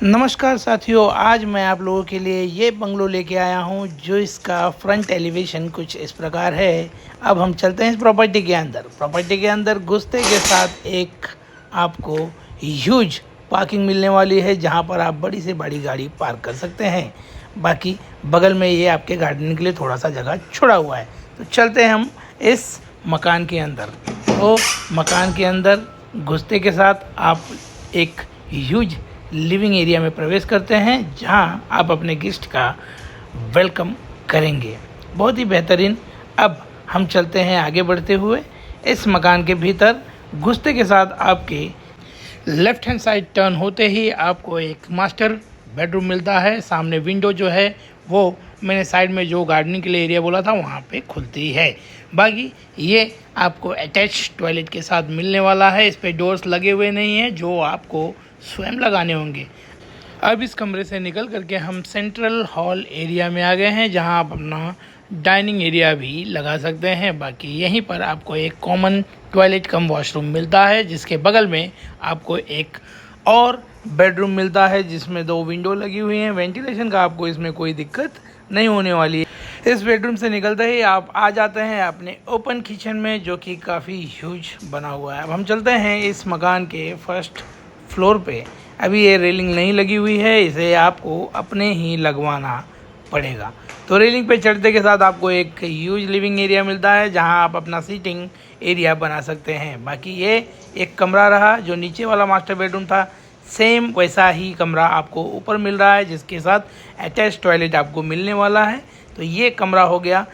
नमस्कार साथियों, आज मैं आप लोगों के लिए ये बंगलो लेके आया हूँ जो इसका फ्रंट एलिवेशन कुछ इस प्रकार है। अब हम चलते हैं इस प्रॉपर्टी के अंदर। प्रॉपर्टी के अंदर घुसते के साथ एक आपको ह्यूज पार्किंग मिलने वाली है जहाँ पर आप बड़ी से बड़ी गाड़ी पार्क कर सकते हैं। बाकी बगल में ये आपके गार्डन के लिए थोड़ा सा जगह छोड़ा हुआ है। तो चलते हैं हम इस मकान के अंदर। तो मकान के अंदर घुसते के साथ आप एक ह्यूज लिविंग एरिया में प्रवेश करते हैं जहां आप अपने गेस्ट का वेलकम करेंगे। बहुत ही बेहतरीन। अब हम चलते हैं आगे बढ़ते हुए इस मकान के भीतर। घुसते के साथ आपके लेफ्ट हैंड साइड टर्न होते ही आपको एक मास्टर बेडरूम मिलता है। सामने विंडो जो है वो मैंने साइड में जो गार्डनिंग के लिए एरिया बोला था वहाँ पे खुलती है। बाकी ये आपको अटैच टॉयलेट के साथ मिलने वाला है। इस पे डोर्स लगे हुए नहीं हैं जो आपको स्वयं लगाने होंगे। अब इस कमरे से निकल करके हम सेंट्रल हॉल एरिया में आ गए हैं जहां आप अपना डाइनिंग एरिया भी लगा सकते हैं। बाकी यहीं पर आपको एक कॉमन टॉयलेट कम वॉशरूम मिलता है जिसके बगल में आपको एक और बेडरूम मिलता है जिसमें 2 विंडो लगी हुई हैं। वेंटिलेशन का आपको इसमें कोई दिक्कत नहीं होने वाली है। इस बेडरूम से निकलते ही आप आ जाते हैं अपने ओपन किचन में जो कि काफ़ी ह्यूज बना हुआ है। अब हम चलते हैं इस मकान के फर्स्ट फ्लोर पे। अभी ये रेलिंग नहीं लगी हुई है, इसे आपको अपने ही लगवाना पड़ेगा। तो रेलिंग पे चढ़ते के साथ आपको एक ह्यूज लिविंग एरिया मिलता है जहां आप अपना सीटिंग एरिया बना सकते हैं। बाकी ये एक कमरा रहा जो नीचे वाला मास्टर बेडरूम था, सेम वैसा ही कमरा आपको ऊपर मिल रहा है जिसके साथ अटैच टॉयलेट आपको मिलने वाला है। तो ये कमरा हो गया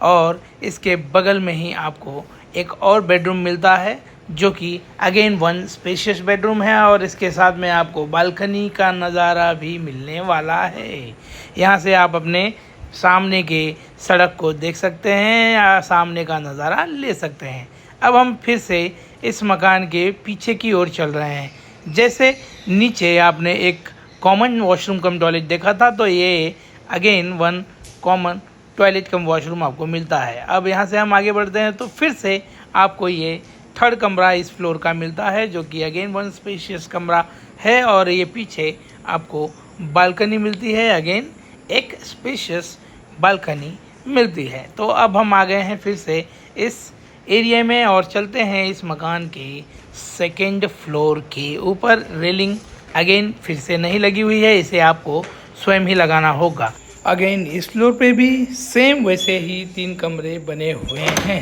और इसके बगल में ही आपको एक और बेडरूम मिलता है जो कि अगेन 1 स्पेशियस बेडरूम है और इसके साथ में आपको बालकनी का नज़ारा भी मिलने वाला है। यहाँ से आप अपने सामने के सड़क को देख सकते हैं या सामने का नज़ारा ले सकते हैं। अब हम फिर से इस मकान के पीछे की ओर चल रहे हैं। जैसे नीचे आपने एक कॉमन वॉशरूम कम टॉयलेट देखा था, तो ये अगेन 1 कॉमन टॉयलेट कम वॉशरूम आपको मिलता है। अब यहाँ से हम आगे बढ़ते हैं तो फिर से आपको ये 3rd कमरा इस फ्लोर का मिलता है जो कि अगेन 1 स्पेशियस कमरा है और ये पीछे आपको बालकनी मिलती है। अगेन एक स्पेशियस बालकनी मिलती है। तो अब हम आ गए हैं फिर से इस एरिया में और चलते हैं इस मकान के 2nd फ्लोर के ऊपर। रेलिंग अगेन फिर से नहीं लगी हुई है, इसे आपको स्वयं ही लगाना होगा। अगेन इस फ्लोर पे भी सेम वैसे ही 3 कमरे बने हुए हैं।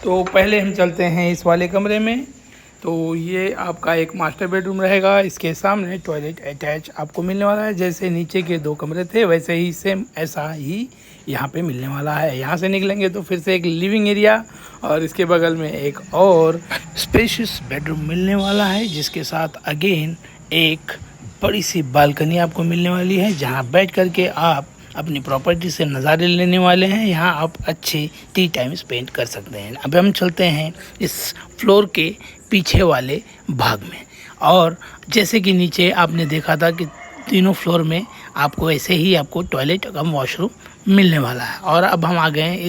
तो पहले हम चलते हैं इस वाले कमरे में। तो ये आपका एक मास्टर बेडरूम रहेगा। इसके सामने टॉयलेट अटैच आपको मिलने वाला है। जैसे नीचे के 2 कमरे थे वैसे ही सेम ऐसा ही यहाँ पे मिलने वाला है। यहाँ से निकलेंगे तो फिर से एक लिविंग एरिया और इसके बगल में एक और स्पेशियस बेडरूम मिलने वाला है जिसके साथ अगेन एक बड़ी सी बालकनी आपको मिलने वाली है जहाँ बैठ करके आप अपनी प्रॉपर्टी से नज़ारे लेने वाले हैं। यहाँ आप अच्छे टी टाइम स्पेंड कर सकते हैं। अब हम चलते हैं इस फ्लोर के पीछे वाले भाग में। और जैसे कि नीचे आपने देखा था कि तीनों फ्लोर में आपको ऐसे ही आपको टॉयलेट कम वॉशरूम मिलने वाला है। और अब हम आ गए हैं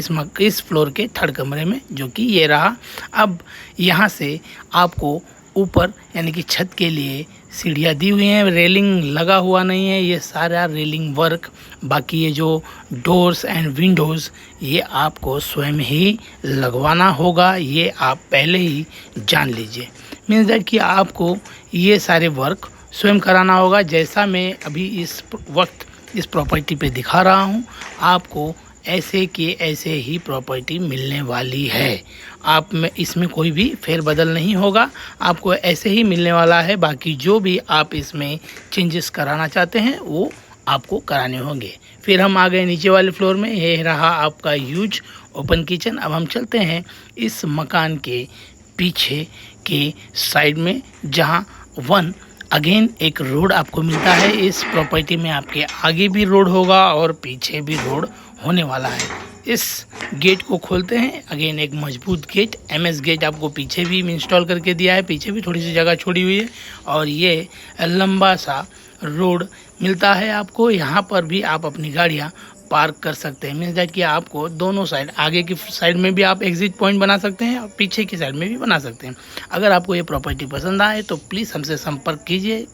इस फ्लोर के 3rd कमरे में जो कि ये रहा। अब यहाँ से आपको ऊपर यानी कि छत के लिए सीढ़ियाँ दी हुई हैं। रेलिंग लगा हुआ नहीं है, ये सारा रेलिंग वर्क। बाकी ये जो डोर्स एंड विंडोज़ ये आपको स्वयं ही लगवाना होगा, ये आप पहले ही जान लीजिए। मीन्स दैट कि आपको ये सारे वर्क स्वयं कराना होगा। जैसा मैं अभी इस वक्त इस प्रॉपर्टी पे दिखा रहा हूँ आपको ऐसे के ऐसे ही प्रॉपर्टी मिलने वाली है। आप में इसमें कोई भी फेरबदल नहीं होगा, आपको ऐसे ही मिलने वाला है। बाकी जो भी आप इसमें चेंजेस कराना चाहते हैं वो आपको कराने होंगे। फिर हम आ गए नीचे वाले फ्लोर में। ये रहा आपका ह्यूज ओपन किचन। अब हम चलते हैं इस मकान के पीछे के साइड में जहां 1 अगेन एक रोड आपको मिलता है। इस प्रॉपर्टी में आपके आगे भी रोड होगा और पीछे भी रोड होने वाला है। इस गेट को खोलते हैं। अगेन एक मजबूत गेट, MS गेट आपको पीछे भी इंस्टॉल करके दिया है। पीछे भी थोड़ी सी जगह छोड़ी हुई है और ये लंबा सा रोड मिलता है आपको। यहाँ पर भी आप अपनी गाड़ियाँ पार्क कर सकते हैं। मीन्स दैट कि आपको दोनों साइड, आगे की साइड में भी आप एग्जिट पॉइंट बना सकते हैं और पीछे की साइड में भी बना सकते हैं। अगर आपको ये प्रॉपर्टी पसंद आए तो प्लीज़ हमसे संपर्क कीजिए।